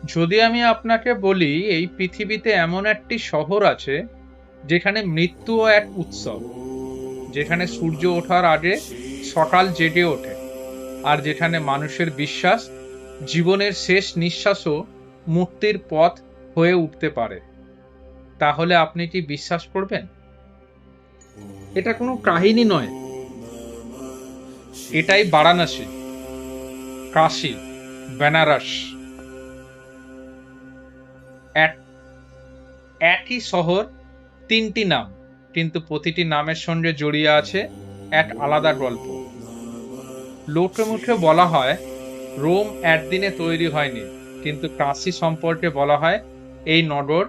যদি আমি আপনাকে বলি এই পৃথিবীতে এমন একটি শহর আছে যেখানে মৃত্যুও এক উৎসব, যেখানে সূর্য ওঠার আগে সকাল জেগে ওঠে, আর যেখানে মানুষের বিশ্বাস জীবনের শেষ নিঃশ্বাসও মুক্তির পথ হয়ে উঠতে পারে, তাহলে আপনি কি বিশ্বাস করবেন? এটা কোনো কাহিনী নয়, এটাই বারাণসী, কাশী, বেনারস। এক একই শহর, তিনটি নাম, কিন্তু প্রতিটি নামের সঙ্গে জড়িয়ে আছে এক আলাদা গল্প। লোকে মুখে বলা হয় রোম একদিনে তৈরি হয়নি, কিন্তু কাশী সম্পর্কে বলা হয় এই নগর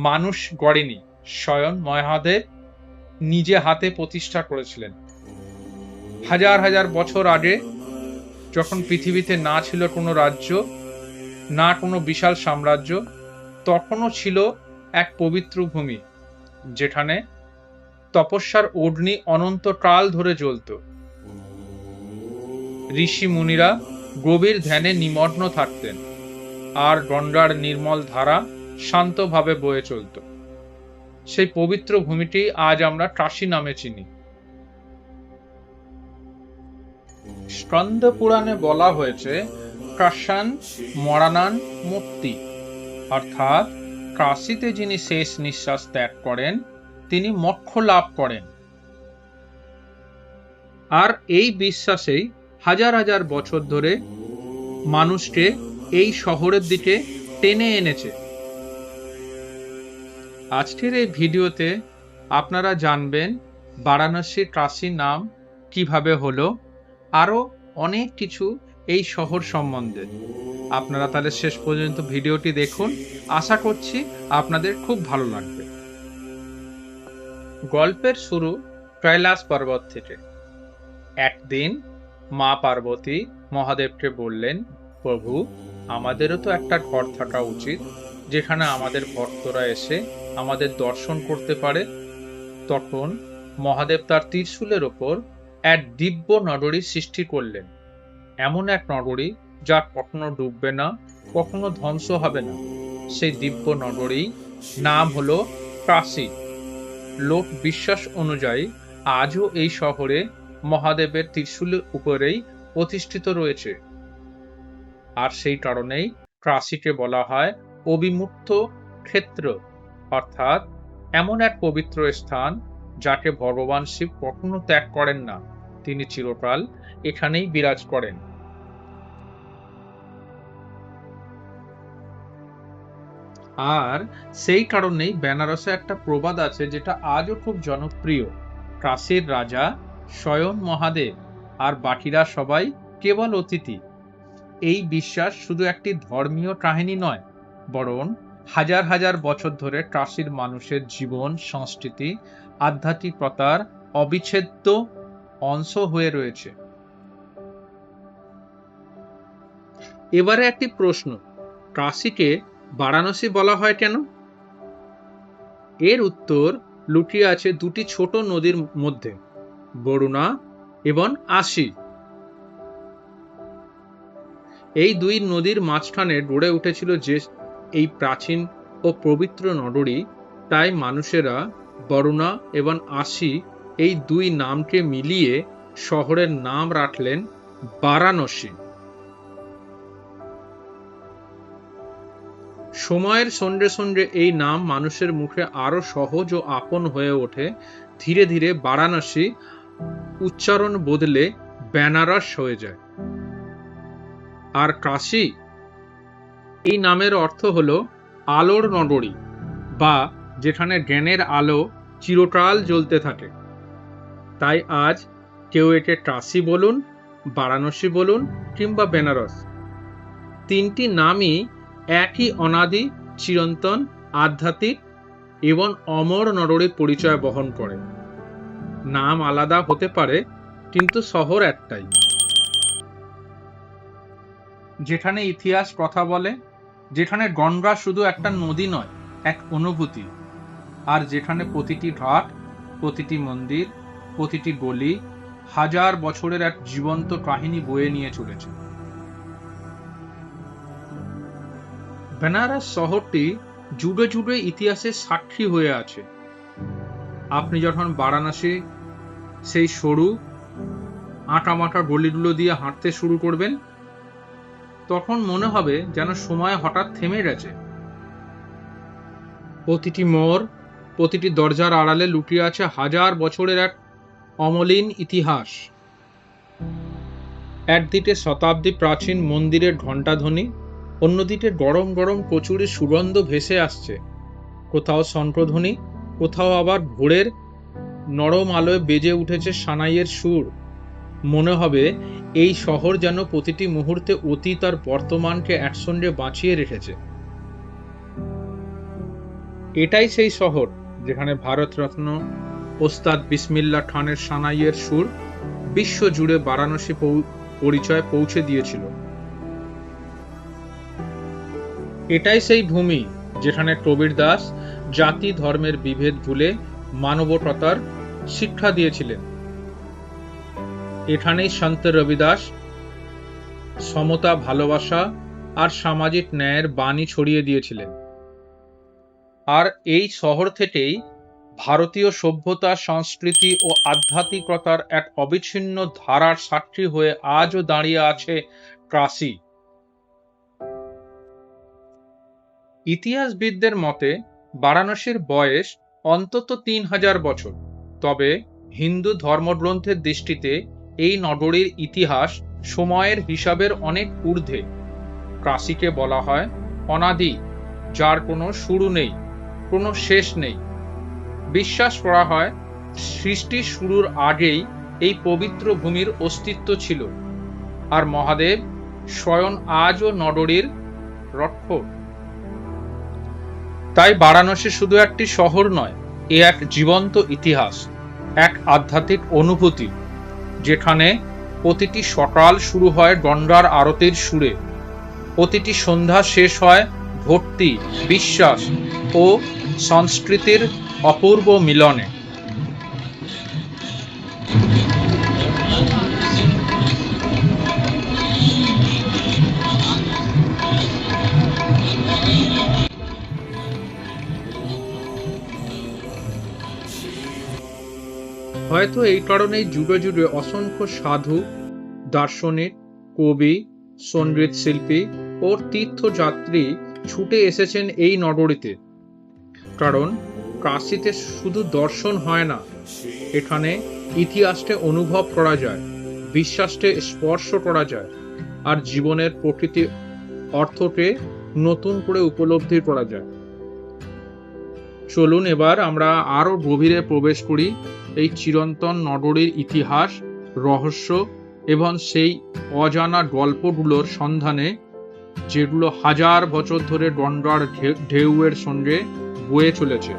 মানুষ গড়েনি, স্বয়ং মহাদেব নিজে হাতে প্রতিষ্ঠা করেছিলেন। হাজার হাজার বছর আগে, যখন পৃথিবীতে না ছিল কোনো রাজ্য, না কোনো বিশাল সাম্রাজ্য, তখনও ছিল এক পবিত্র ভূমি, যেখানে তপস্যার অগ্নি অনন্তকাল ধরে জ্বলত। ঋষি মুনিরা গভীর ধ্যানে নিমগ্ন থাকতেন, আর গঙ্গার নির্মল ধারা শান্তভাবে বয়ে চলত। সেই পবিত্র ভূমিটি আজ আমরা কাশী নামে চিনি। স্কন্দ পুরাণে বলা হয়েছে কাশান মরানান মুক্তি, অর্থাৎ কাশীতে যিনি শেষ নিঃশ্বাস ত্যাগ করেন তিনি মোক্ষ লাভ করেন। আর এই বিশ্বাসেই হাজার হাজার বছর ধরে মানুষকে এই শহরের দিকে টেনে এনেছে। আজকের এই ভিডিওতে আপনারা জানবেন বারাণসী কাশী নাম কিভাবে হলো, আরো অনেক কিছু এই শহর সম্বন্ধে। আপনারা তাহলে শেষ পর্যন্ত ভিডিওটি দেখুন, আশা করছি আপনাদের খুব ভালো লাগবে। গল্পের শুরু কৈলাস পর্বত থেকে। একদিন মা পার্বতী মহাদেবকে বললেন, প্রভু, আমাদেরও তো একটা ঘর থাকা উচিত, যেখানে আমাদের ভক্তরা এসে আমাদের দর্শন করতে পারে। তখন মহাদেব তার ত্রিশূলের ওপর এক দিব্য নগরী সৃষ্টি করলেন, এমন এক নগরী যা কখনো ডুববে না, কখনো ধ্বংস হবে না। সেই দিব্য নগরী নাম হলো কাশী। লোক বিশ্বাস অনুযায়ী আজও এই শহরে মহাদেবের ত্রিশূলের উপরেই প্রতিষ্ঠিত রয়েছে, আর সেই কারণেই কাশীকে বলা হয় অবিমুক্ত ক্ষেত্র, অর্থাৎ এমন এক পবিত্র স্থান যাকে ভগবান শিব কখনো ত্যাগ করেন না, তিনি চিরকাল এখানেই বিরাজ করেন। আর সেই কারণেই বেনারসে একটা প্রবাদ আছে যেটা আজও খুব জনপ্রিয়, কাশীর রাজা স্বয়ং মহাদেব, আর বাকিরা সবাই কেবল অতিথি। এই বিশ্বাস শুধু একটি ধর্মীয় কাহিনী নয়, বরং হাজার হাজার বছর ধরে কাশীর মানুষের জীবন, সংস্কৃতি, আধ্যাত্মিকতার অবিচ্ছেদ্য অংশ হয়ে রয়েছে। এবারে একটি প্রশ্ন, কাশীকে বারাণসী বলা হয় কেন? এর উত্তর লুকিয়ে আছে দুটি ছোট নদীর মধ্যে, বরুণা এবং আশি। এই দুই নদীর মাঝখানে গড়ে উঠেছিল যে এই প্রাচীন ও পবিত্র নগরী, তাই মানুষেরা বরুণা এবং আশি এই দুই নামকে মিলিয়ে শহরের নাম রাখলেন বারাণসী। সময়ের সঙ্গে সঙ্গে এই নাম মানুষের মুখে আরো সহজ ও আপন হয়ে ওঠে। ধীরে ধীরে বারাণসী উচ্চারণ বদলে বেনারস হয়ে যায়। আর কাশী এই নামের অর্থ হলো আলোর নগরী, বা যেখানে জ্ঞানের আলো চিরকাল জ্বলতে থাকে। তাই আজ কেউ একে কাশী বলুন, বারাণসী বলুন কিংবা বেনারস, তিনটি নামই একই অনাদি, চিরন্তন, আধ্যাত্মিক এবং অমর নগরীর পরিচয় বহন করে। নাম আলাদা হতে পারে, কিন্তু শহর একটাই, যেখানে ইতিহাস কথা বলে, যেখানে গঙ্গা শুধু একটা নদী নয়, এক অনুভূতি, আর যেখানে প্রতিটি ঘাট, প্রতিটি মন্দির, প্রতিটি গলি হাজার বছরের এক জীবন্ত কাহিনী বয়ে নিয়ে চলেছে। বেনারস শহরটি যুগে যুগে ইতিহাসের সাক্ষী হয়ে আছে। আপনি যখন বারাণসী সেই সরু আঁটামাটা গলিগুলো দিয়ে হাঁটতে শুরু করবেন, তখন মনে হবে যেন সময় হঠাৎ থেমে গেছে। প্রতিটি মোড়, প্রতিটি দরজার আড়ালে লুকিয়ে আছে হাজার বছরের এক অমলিন ইতিহাস। একদিকে শতাব্দী প্রাচীন মন্দিরের ঘণ্টাধ্বনি, অন্যদিকে গরম গরম কচুরির সুগন্ধ ভেসে আসছে। কোথাও শঙ্খধ্বনি, কোথাও আবার ভোরের নরম আলোয় বেজে উঠেছে সানাইয়ের সুর। মনে হবে এই শহর যেন প্রতিটি মুহূর্তে অতীত আর বর্তমানকে একসঙ্গে বাঁচিয়ে রেখেছে। এটাই সেই শহর যেখানে ভারতরত্ন ওস্তাদ বিসমিল্লাহ খানের সানাইয়ের সুর বিশ্ব জুড়ে বারাণসী পরিচয় পৌঁছে দিয়েছিল। এটাই সেই ভূমি যেখানে কবির দাস জাতি ধর্মের বিভেদ ভুলে মানবতার শিক্ষা দিয়েছিলেন। এখানেই সন্ত রবিদাস সমতা, ভালোবাসা আর সামাজিক ন্যায়ের বাণী ছড়িয়ে দিয়েছিলেন। আর এই শহর থেকেই ভারতীয় সভ্যতা, সংস্কৃতি ও আধ্যাত্মিকতার এক অবিচ্ছিন্ন ধারার সাক্ষী হয়ে আজও দাঁড়িয়ে আছে কাশী। ইতিহাসবিদদের মতে বারাণসীর বয়স অন্তত 3000 বছর। তবে হিন্দু ধর্মগ্রন্থের দৃষ্টিতে এই নগরীর ইতিহাস সময়ের হিসাবের অনেক ঊর্ধ্বে। কাশীকে বলা হয় অনাদি, যার কোনো শুরু নেই, কোনো শেষ নেই। বিশ্বাস করা হয় সৃষ্টির শুরুর আগেই এই পবিত্র ভূমির অস্তিত্ব ছিল, আর মহাদেব স্বয়ং আজও নগরীর রক্ষক। তাই বারাণসী শুধু একটি শহর নয়, এ এক জীবন্ত ইতিহাস, এক আধ্যাত্মিক অনুভূতি, যেখানে প্রতিটি সকাল শুরু হয় গঙ্গার আরতির সুরে, প্রতিটি সন্ধ্যা শেষ হয় ভক্তি, বিশ্বাস ও সংস্কৃতির অপূর্ব মিলনে। হয়তো এই কারণেই যুগে যুগে অসংখ্য সাধু, দার্শনিক, কবি, সঙ্গীত শিল্পী ও তীর্থযাত্রী ছুটে এসেছেন এই নগরীতে। কারণ কাশীতে শুধু দর্শন হয় না, এখানে ইতিহাসকে অনুভব করা যায়, বিশ্বাসকে স্পর্শ করা যায়, আর জীবনের প্রকৃতি অর্থকে নতুন করে উপলব্ধি করা যায়। চলুন এবার আমরা আরো গভীরে প্রবেশ করি এই চিরন্তন নগরীর ইতিহাস, রহস্য এবং সেই অজানা গল্পগুলোর সন্ধানে, যেগুলো হাজার বছর ধরে গঙ্গার ঢেউয়ের সঙ্গে বয়ে চলেছে।